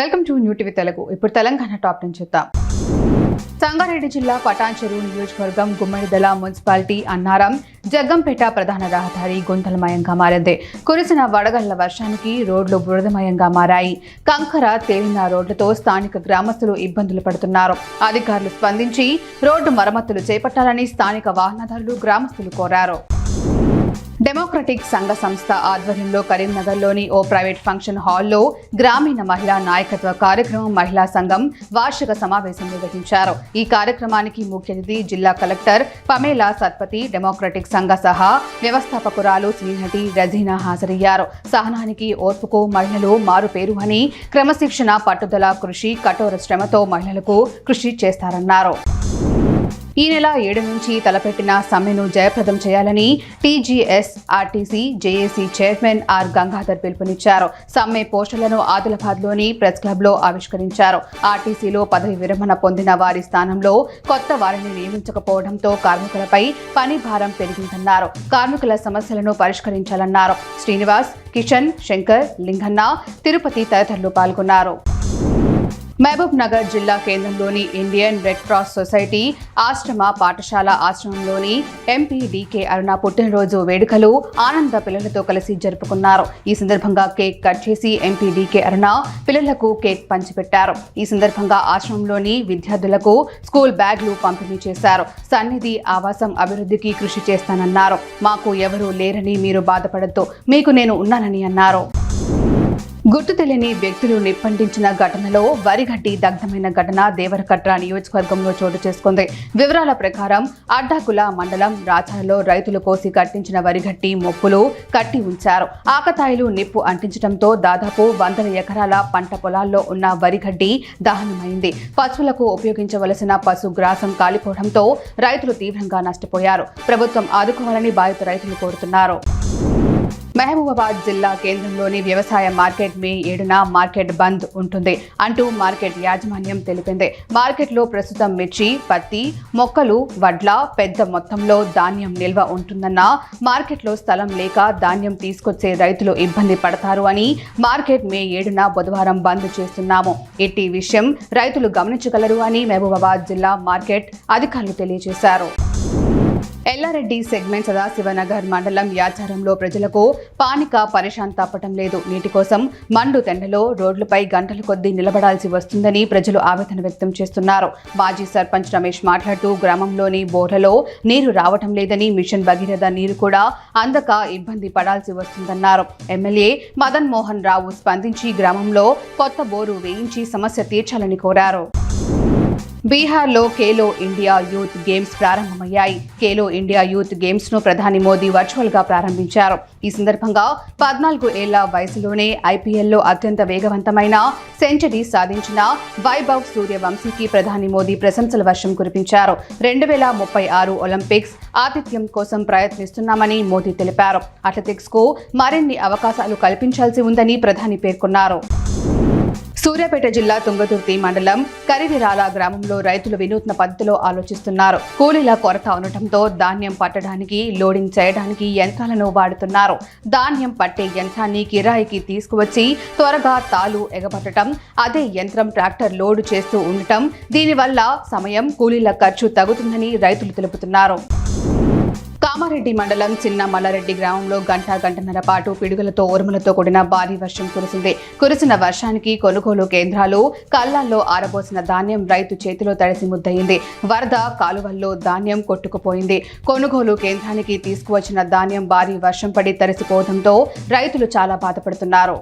Welcome to new TV Telugu. ఇప్పుడు Telangana top నుంచి చూద్దాం. సంగారెడ్డి జిల్లా పటాన్చెరు నియోజకవర్గం గుమ్మడిదల మున్సిపాలిటీ అన్నారం జగ్గంపేట ప్రధాన రహదారి గుంతలమయంగా మారింది. కురిసిన వడగళ్ల వర్షానికి రోడ్లు బురదమయంగా మారాయి. కంకర తేలిన రోడ్లతో స్థానిక గ్రామస్తులు ఇబ్బందులు పడుతున్నారు. అధికారులు స్పందించి రోడ్డు మరమ్మతులు చేపట్టాలని స్థానిక వాహనదారులు గ్రామస్తులు కోరారు. డెమోక్రటిక్ సంఘ సంస్థ ఆధ్వర్యంలో కరీంనగర్లోని ఓ ప్రైవేట్ ఫంక్షన్ హాల్లో గ్రామీణ మహిళా నాయకత్వ కార్యక్రమం మహిళా సంఘం వార్షిక సమావేశం నిర్వహించారు. ఈ కార్యక్రమానికి ముఖ్య అతిథి జిల్లా కలెక్టర్ పమేలా సత్పతి, డెమోక్రటిక్ సంఘ సహా వ్యవస్థాపకురాలు శ్రీనటి రజీనా హాజరయ్యారు. సహనానికి ఓర్పుకు మహిళలు మారుపేరు అని, క్రమశిక్షణ, పట్టుదల, కృషి, కఠోర శ్రమతో మహిళలకు కృషి చేస్తారన్నారు. ఈ నెల 7 నుంచి తలపెట్టిన సమ్మెను జయప్రదం చేయాలని TGS RTC JAC chairman R Gangadhar పిలుపునిచ్చారు. సమ్మె పోస్టర్లను ఆదిలాబాద్లోని ప్రెస్ క్లబ్లో ఆవిష్కరించారు. ఆర్టీసీలో పదవి విరమణ పొందిన వారి స్థానంలో కొత్త వారిని నియమించకపోవడంతో కార్మికులపై పని భారం పెరిగిందన్నారు. కార్మికుల సమస్యలను పరిష్కరించాలన్నారు. శ్రీనివాస్, కిషన్, శంకర్, లింగన్న, తిరుపతి తదితరులు పాల్గొన్నారు. మహబూబ్ నగర్ జిల్లా కేంద్రంలోని ఇండియన్ రెడ్ క్రాస్ సొసైటీ ఆశ్రమ పాఠశాల ఆశ్రమంలోని ఎంపీ డీకే అరుణ పుట్టినరోజు వేడుకలు ఆనంద పిల్లలతో కలిసి జరుపుకున్నారు. ఈ సందర్భంగా కేక్ కట్ చేసి ఎంపీ డీకే అరుణ పిల్లలకు కేక్ పంచిపెట్టారు. ఈ సందర్భంగా ఆశ్రమంలోని విద్యార్థులకు స్కూల్ బ్యాగ్లు పంపిణీ చేశారు. సన్నిధి ఆవాసం అభివృద్ధికి కృషి చేస్తానన్నారు. మాకు ఎవరూ లేరని మీరు బాధపడద్దు, మీకు నేను ఉన్నానని అన్నారు. గుర్తు తెలియని వ్యక్తులు నిప్పంటించిన ఘటనలో వరిగడ్డి దగ్ధమైన ఘటన దేవరకట్ర నియోజకవర్గంలో చోటు చేసుకుంది. వివరాల ప్రకారం అడ్డాకుల మండలం రాచాలలో రైతులు కోసి కట్టించిన వరిగడ్డి మొప్పులు కట్టి ఉంచారు. ఆకతాయిలు నిప్పు అంటించడంతో దాదాపు 100 ఎకరాల పంట పొలాల్లో ఉన్న వరిగడ్డి దహనమైంది. పశువులకు ఉపయోగించవలసిన పశుగ్రాసం కాలిపోవడంతో రైతులు తీవ్రంగా నష్టపోయారు. ప్రభుత్వం ఆదుకోవాలని బాధిత రైతులు కోరుతున్నారు. మహబూబాబాద్ జిల్లా కేంద్రంలోని వ్యవసాయ మార్కెట్ మే 7న మార్కెట్ బంద్ ఉంటుంది అంటూ మార్కెట్ యాజమాన్యం తెలిపింది. మార్కెట్లో ప్రస్తుతం మిర్చి, పత్తి, మొక్కలు, వడ్ల, పెద్ద మొత్తంలో ధాన్యం నిల్వ ఉంటుందన్న మార్కెట్లో స్థలం లేక ధాన్యం తీసుకొచ్చే రైతులు ఇబ్బంది పడతారు అని మార్కెట్ మే 7న బుధవారం బంద్ చేస్తున్నాము. ఇట్టి విషయం రైతులు గమనించగలరు అని మహబూబాబాద్ జిల్లా మార్కెట్ అధికారులు తెలియజేశారు. ఎల్లారెడ్డి సెగ్మెంట్ సదాశివనగర్ మండలం యాచారంలో ప్రజలకు పానిక పరేషాన్ తప్పటం లేదు. నీటి కోసం మండు తెండలో రోడ్లపై గంటల కొద్దీ నిలబడాల్సి వస్తుందని ప్రజలు ఆవేదన వ్యక్తం చేస్తున్నారు. మాజీ సర్పంచ్ రమేష్ మాట్లాడుతూ గ్రామంలోని బోర్లలో నీరు రావటం లేదని, మిషన్ భగీరథ నీరు కూడా అందక ఇబ్బంది పడాల్సి వస్తుందన్నారు. ఎమ్మెల్యే మదన్ మోహన్ రావు స్పందించి గ్రామంలో కొత్త బోరు వేయించి సమస్య తీర్చాలని కోరారు. బీహార్లో ఖేలో ఇండియా యూత్ గేమ్స్ ప్రారంభమయ్యాయి. ఖేలో ఇండియా యూత్ గేమ్స్ ను ప్రధాని మోదీ వర్చువల్ గా ప్రారంభించారు. ఈ సందర్భంగా 14 ఏళ్ల వయసులోనే ఐపీఎల్లో అత్యంత వేగవంతమైన సెంచరీ సాధించిన వైభవ్ సూర్యవంశీకి ప్రధాని మోదీ ప్రశంసల వర్షం కురిపించారు. 2036 ఒలింపిక్స్ ఆతిథ్యం కోసం ప్రయత్నిస్తున్నామని మోదీ తెలిపారు. అథ్లెటిక్స్ కు మరిన్ని అవకాశాలు కల్పించాల్సి ఉందని ప్రధాని పేర్కొన్నారు. సూర్యాపేట జిల్లా తుంగతుర్తి మండలం కరివిరాల గ్రామంలో రైతులు వినూత్న పద్ధతిలో ఆలోచిస్తున్నారు. కూలీల కొరత ఉండటంతో ధాన్యం పట్టడానికి, లోడింగ్ చేయడానికి యంత్రాలను వాడుతున్నారు. ధాన్యం పట్టే యంత్రాన్ని కిరాయికి తీసుకువచ్చి త్వరగా తాలు ఎగబట్టడం, అదే యంత్రం ట్రాక్టర్ లోడు చేస్తూ ఉండటం, దీనివల్ల సమయం, కూలీల ఖర్చు తగ్గుతుందని రైతులు తెలుపుతున్నారు. కామారెడ్డి మండలం చిన్న మల్లారెడ్డి గ్రామంలో గంటన్నర పాటు పిడుగులతో ఉరుములతో కూడిన భారీ వర్షం కురిసింది. కురిసిన వర్షానికి కొనుగోలు కేంద్రాలు, కళ్ళాల్లో ఆరబోసిన ధాన్యం రైతు చేతిలో తడిసి ముద్దయింది. వరద కాలువల్లో ధాన్యం కొట్టుకుపోయింది. కొనుగోలు కేంద్రానికి తీసుకువచ్చిన ధాన్యం భారీ వర్షం పడి తడిసిపోవడంతో రైతులు చాలా బాధపడుతున్నారు.